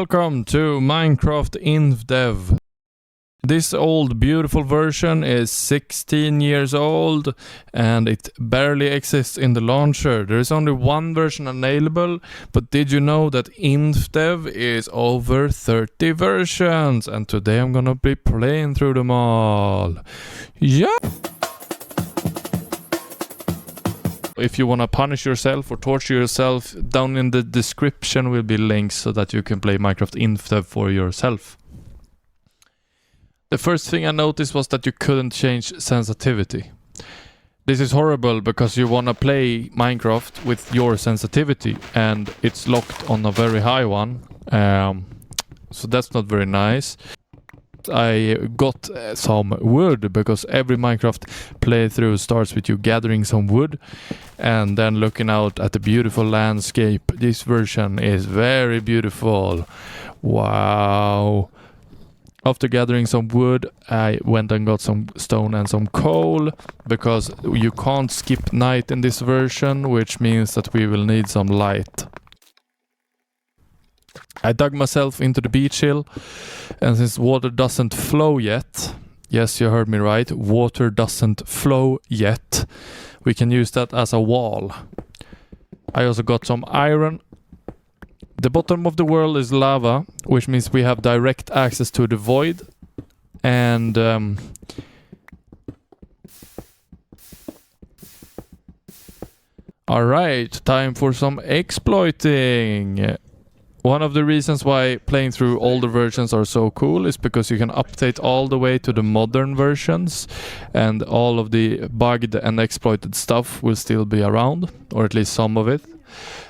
Welcome to Minecraft Infdev. This old beautiful version is 16 years old and it barely exists in the launcher. There is only one version available, but did you know that Infdev is over 30 versions? And today I'm gonna be playing through them all. Yeah! If you want to punish yourself or torture yourself, down in the description will be links so that you can play Minecraft Infdev for yourself. The first thing I noticed was that you couldn't change sensitivity. This is horrible because you want to play Minecraft with your sensitivity and it's locked on a very high one. So that's not very nice. I got some wood because every Minecraft playthrough starts with you gathering some wood and then looking out at the beautiful landscape. This version is very beautiful. Wow. After gathering some wood, I went and got some stone and some coal because you can't skip night in this version, which means that we will need some light. I dug myself into the beach hill, and since water doesn't flow yet, yes, you heard me right, water doesn't flow yet, we can use that as a wall. I also got some iron. The bottom of the world is lava, which means we have direct access to the void, and alright, time for some exploiting. One of the reasons why playing through older versions are so cool is because you can update all the way to the modern versions and all of the bugged and exploited stuff will still be around, or at least some of it.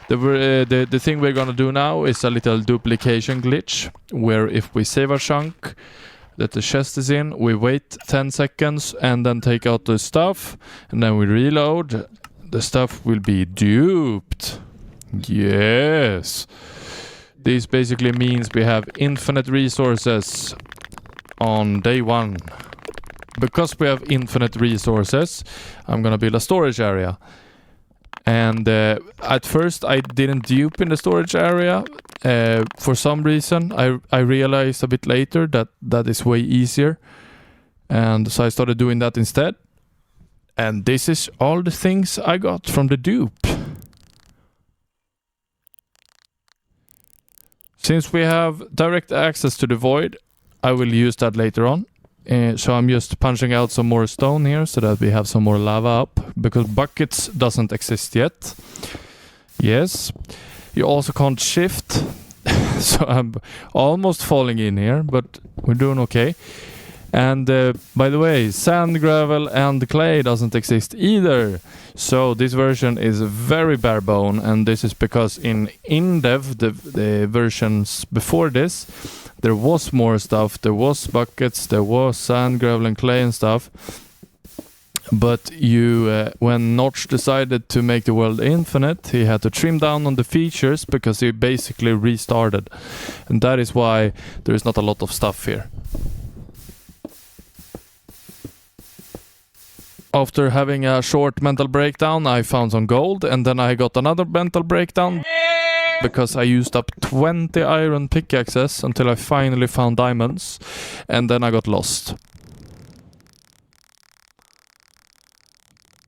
The thing we're gonna do now is a little duplication glitch, where if we save a chunk that the chest is in, we wait 10 seconds and then take out the stuff, and then we reload, the stuff will be duped. Yes! This basically means we have infinite resources on day one. Because we have infinite resources, I'm gonna build a storage area. And at first I didn't dupe in the storage area. For some reason I realized a bit later that that is way easier. And so I started doing that instead. And this is all the things I got from the dupe. Since we have direct access to the void, I will use that later on. So I'm just punching out some more stone here so that we have some more lava up, because buckets doesn't exist yet. Yes. You also can't shift. So I'm almost falling in here, but we're doing okay. And by the way, sand, gravel and clay doesn't exist either. So this version is very bare bone, and this is because in Infdev, the versions before this, there was more stuff. There was buckets, there was sand, gravel and clay and stuff. But when Notch decided to make the world infinite, he had to trim down on the features because he basically restarted. And that is why there is not a lot of stuff here. After having a short mental breakdown, I found some gold, and then I got another mental breakdown because I used up 20 iron pickaxes until I finally found diamonds, and then I got lost.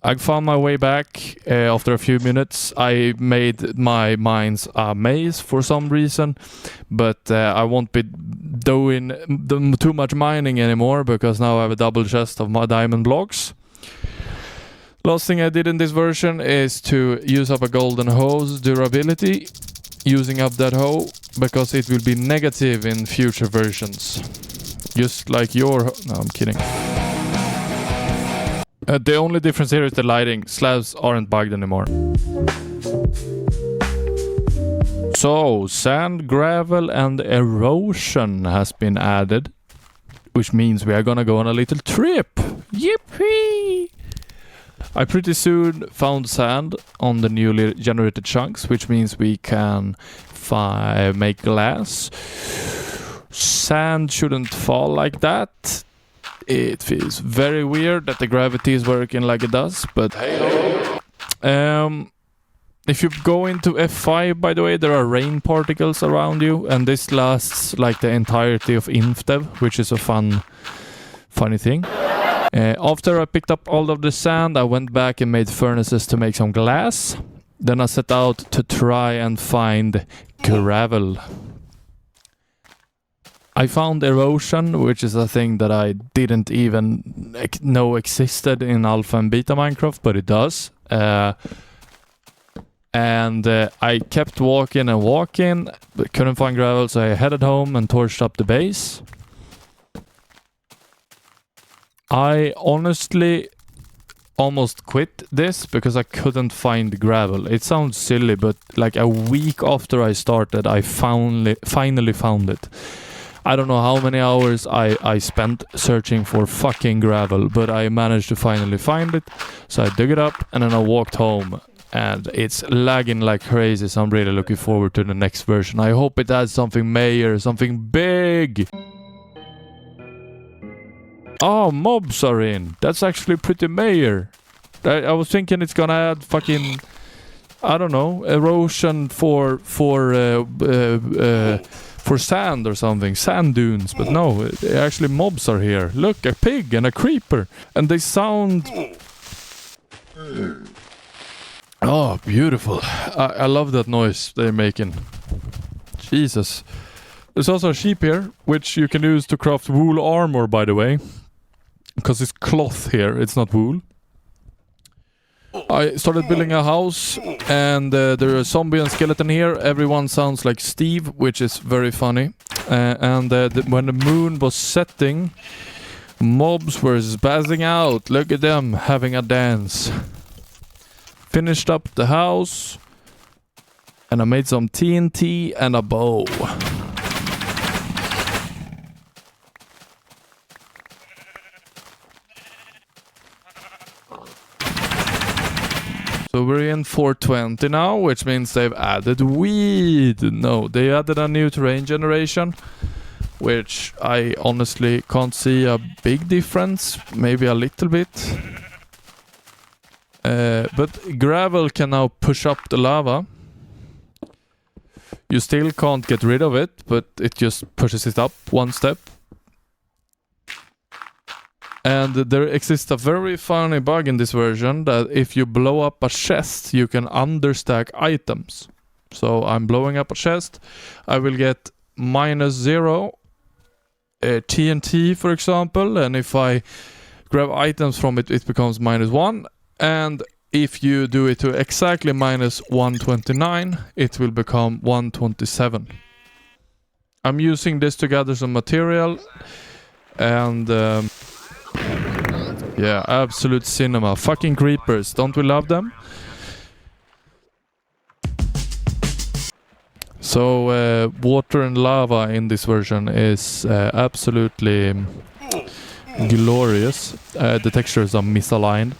I found my way back after a few minutes. I made my mines a maze for some reason, but I won't be doing too much mining anymore because now I have a double chest of my diamond blocks. Last thing I did in this version is to use up a golden hoe's durability, using up that hoe, because it will be negative in future versions. Just like your... No, I'm kidding. The only difference here is the lighting. Slabs aren't bugged anymore. So, sand, gravel and erosion has been added, which means we are gonna go on a little trip. Yippee! I pretty soon found sand on the newly generated chunks, which means we can make glass. Sand shouldn't fall like that. It feels very weird that the gravity is working like it does, but hey. If you go into F5, by the way, there are rain particles around you, and this lasts like the entirety of Infdev, which is a funny thing. After I picked up all of the sand, I went back and made furnaces to make some glass. Then I set out to try and find gravel. I found erosion, which is a thing that I didn't even know existed in Alpha and Beta Minecraft, but it does. And I kept walking and walking, but couldn't find gravel, so I headed home and torched up the base. I honestly almost quit this because I couldn't find gravel. It sounds silly, but like a week after I started, I finally found it. I don't know how many hours I spent searching for fucking gravel, but I managed to finally find it. So I dug it up and then I walked home. And it's lagging like crazy, so I'm really looking forward to the next version. I hope it adds something major, something big. Oh, mobs are in. That's actually pretty major. I was thinking it's gonna add fucking, I don't know, erosion for sand or something, sand dunes, but no, actually mobs are here. Look, a pig and a creeper, and they sound... Oh, beautiful. I love that noise they're making. Jesus. There's also a sheep here, which you can use to craft wool armor, by the way. Because it's cloth here, it's not wool. I started building a house, and there are a zombie and skeleton here. Everyone sounds like Steve, which is very funny. When the moon was setting, mobs were spazzing out. Look at them having a dance. Finished up the house, and I made some TNT and a bow. So we're in 420 now, which means they've added weed. No, they added a new terrain generation, which I honestly can't see a big difference, maybe a little bit. But gravel can now push up the lava. You still can't get rid of it, but it just pushes it up one step. And there exists a very funny bug in this version that if you blow up a chest, you can understack items. So I'm blowing up a chest. I will get -0 TNT, for example, and if I grab items from it, it becomes -1. And if you do it to exactly -129, it will become 127. I'm using this to gather some material, and yeah, absolute cinema. Fucking creepers, don't we love them? So water and lava in this version is absolutely glorious. The textures are misaligned.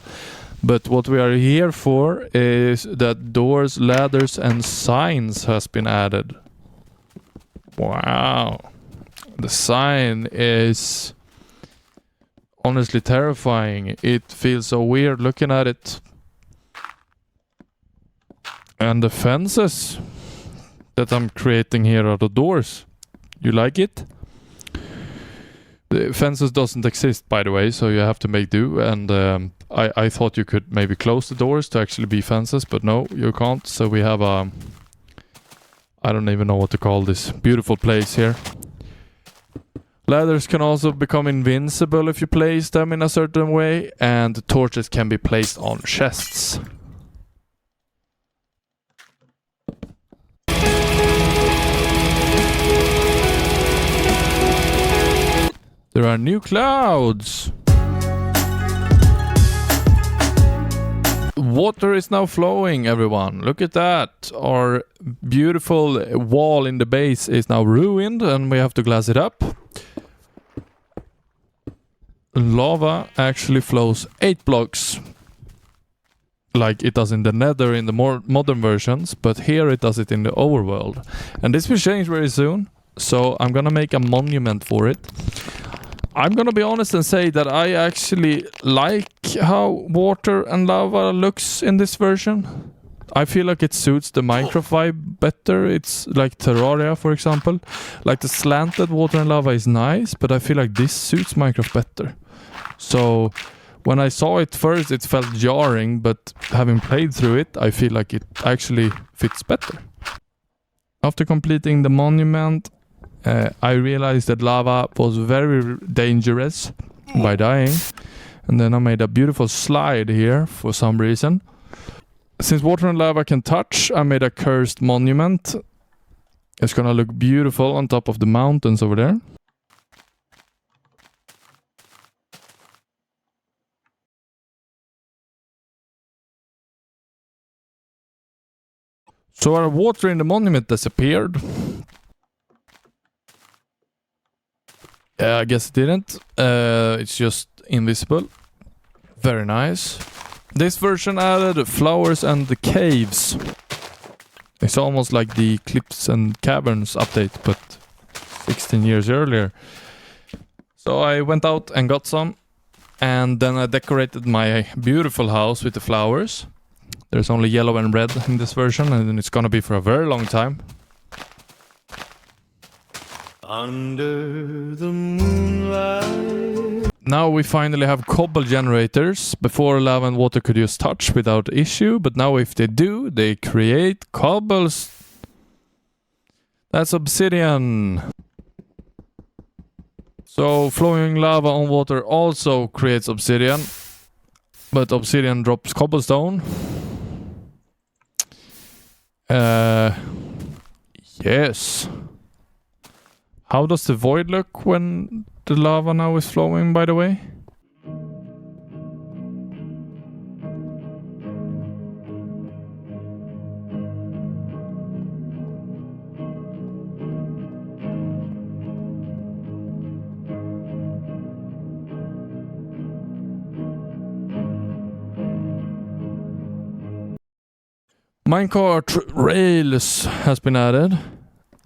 But what we are here for is that doors, ladders and signs has been added. Wow. The sign is honestly terrifying. It feels so weird looking at it. And the fences that I'm creating here are the doors. You like it? The fences doesn't exist, by the way, so you have to make do. And I thought you could maybe close the doors to actually be fences, but no, you can't. So we have a... I don't even know what to call this beautiful place here. Ladders can also become invincible if you place them in a certain way, and torches can be placed on chests. There are new clouds! Water is now flowing, everyone. Look at that. Our beautiful wall in the base is now ruined, and we have to glass it up. Lava actually flows 8 blocks. Like it does in the nether in the more modern versions, but here it does it in the overworld. And this will change very soon, so I'm gonna make a monument for it. I'm gonna be honest and say that I actually like how water and lava looks in this version. I feel like it suits the Minecraft vibe better. It's like Terraria, for example. Like the slanted water and lava is nice, but I feel like this suits Minecraft better. So when I saw it first, it felt jarring, but having played through it, I feel like it actually fits better. After completing the monument, I realized that lava was very dangerous by dying. And then I made a beautiful slide here for some reason. Since water and lava can touch, I made a cursed monument. It's gonna look beautiful on top of the mountains over there. So our water in the monument disappeared. I guess it didn't. It's just invisible. Very nice. This version added flowers and the caves. It's almost like the Cliffs and Caverns update, but 16 years earlier. So I went out and got some, and then I decorated my beautiful house with the flowers. There's only yellow and red in this version, and it's gonna be for a very long time. Under the moonlight. Now we finally have cobble generators. Before lava and water could just touch without issue, but now if they do, they create cobbles. That's obsidian. So flowing lava on water also creates obsidian, but obsidian drops cobblestone. Yes. How does the void look when the lava now is flowing, by the way? Minecart rails has been added.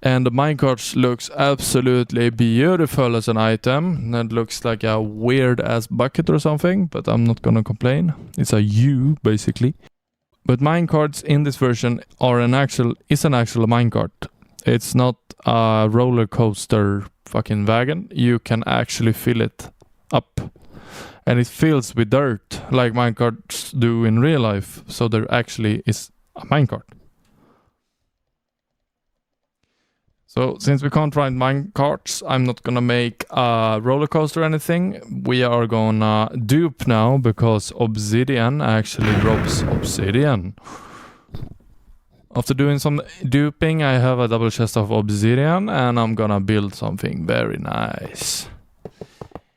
And the minecart looks absolutely beautiful as an item. That looks like a weird ass bucket or something, but I'm not gonna complain. It's a U basically. But minecarts in this version are an actual minecart. It's not a roller coaster fucking wagon. You can actually fill it up. And it fills with dirt like minecarts do in real life. So there actually is a minecart. So since we can't find minecarts, I'm not gonna make a roller coaster or anything. We are gonna dupe now because obsidian actually drops obsidian. After doing some duping, I have a double chest of obsidian and I'm gonna build something very nice.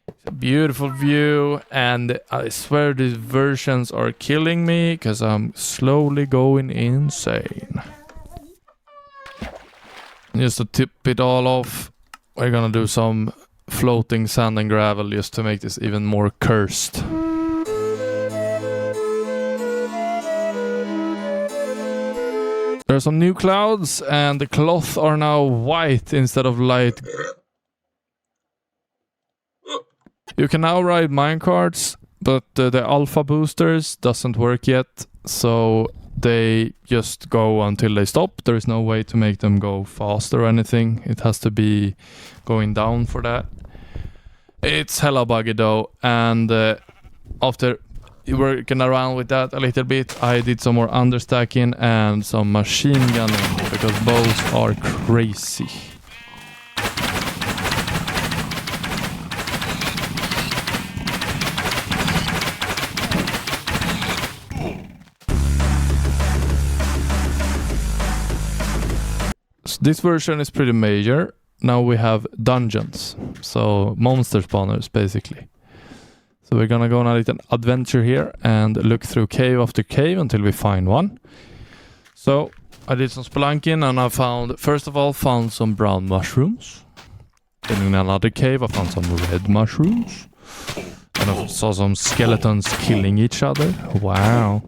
It's a beautiful view, and I swear these versions are killing me because I'm slowly going insane. Just to tip it all off, we're gonna do some floating sand and gravel just to make this even more cursed. There are some new clouds and the cloth are now white instead of light. You can now ride minecarts, but the alpha boosters doesn't work yet, so they just go until they stop. There is no way to make them go faster or anything. It has to be going down for that. It's hella buggy though, and after working around with that a little bit, I did some more understacking and some machine gunning because bows are crazy. This version is pretty major. Now we have dungeons, so monster spawners basically. So we're gonna go on a little adventure here and look through cave after cave until we find one. So I did some spelunking and I first of all found some brown mushrooms. Then in another cave I found some red mushrooms. And I saw some skeletons killing each other. Wow.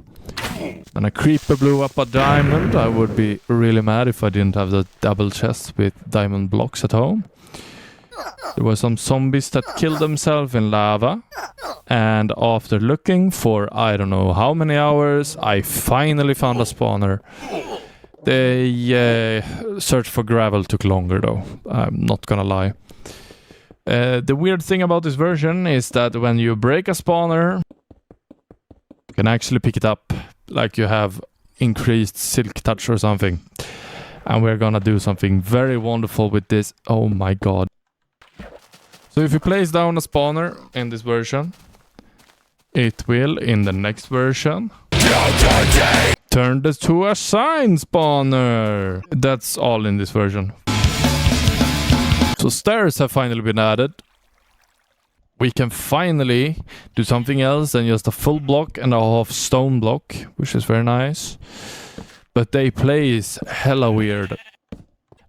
And a creeper blew up a diamond. I would be really mad if I didn't have the double chest with diamond blocks at home. There were some zombies that killed themselves in lava. And after looking for I don't know how many hours, I finally found a spawner. The search for gravel took longer though, I'm not gonna lie. The weird thing about this version is that when you break a spawner, you can actually pick it up like you have increased silk touch or something. And we're gonna do something very wonderful with this. Oh my god. So if you place down a spawner in this version, it will, in the next version, turn this to a sign spawner. That's all in this version. So stairs have finally been added. We can finally do something else than just a full block and a half stone block, which is very nice. But they place hella weird.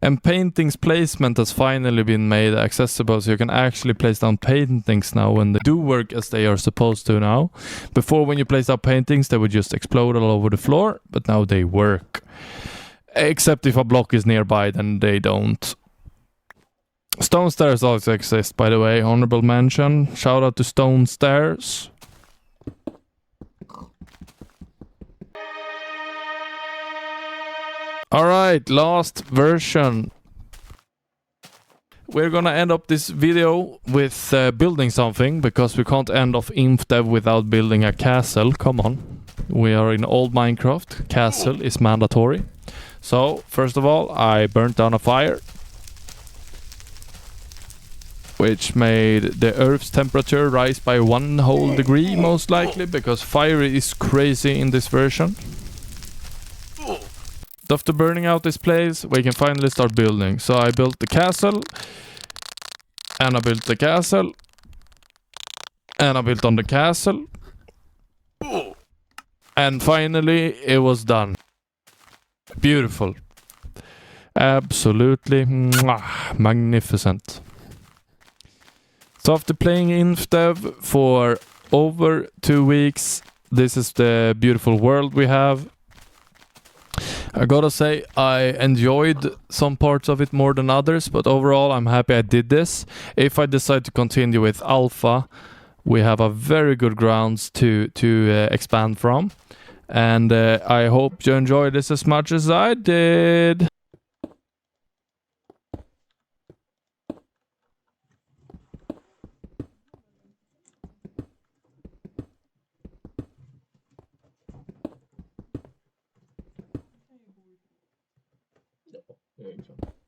And paintings placement has finally been made accessible, so you can actually place down paintings now when they do work as they are supposed to now. Before, when you place down paintings, they would just explode all over the floor, but now they work. Except if a block is nearby, then they don't. Stone stairs also exist, by the way. Honorable mention. Shout out to stone stairs. Alright, last version. We're gonna end up this video with building something, because we can't end off Infdev without building a castle. Come on. We are in old Minecraft. Castle is mandatory. So, first of all, I burnt down a fire, which made the Earth's temperature rise by 1 whole degree, most likely, because fire is crazy in this version. After burning out this place, we can finally start building. So I built the castle, and I built the castle, and I built on the castle, and finally it was done. Beautiful. Absolutely magnificent. So after playing Infdev for over 2 weeks, this is the beautiful world we have. I gotta say, I enjoyed some parts of it more than others, but overall I'm happy I did this. If I decide to continue with Alpha, we have a very good grounds to expand from. And I hope you enjoyed this as much as I did. Ja, det är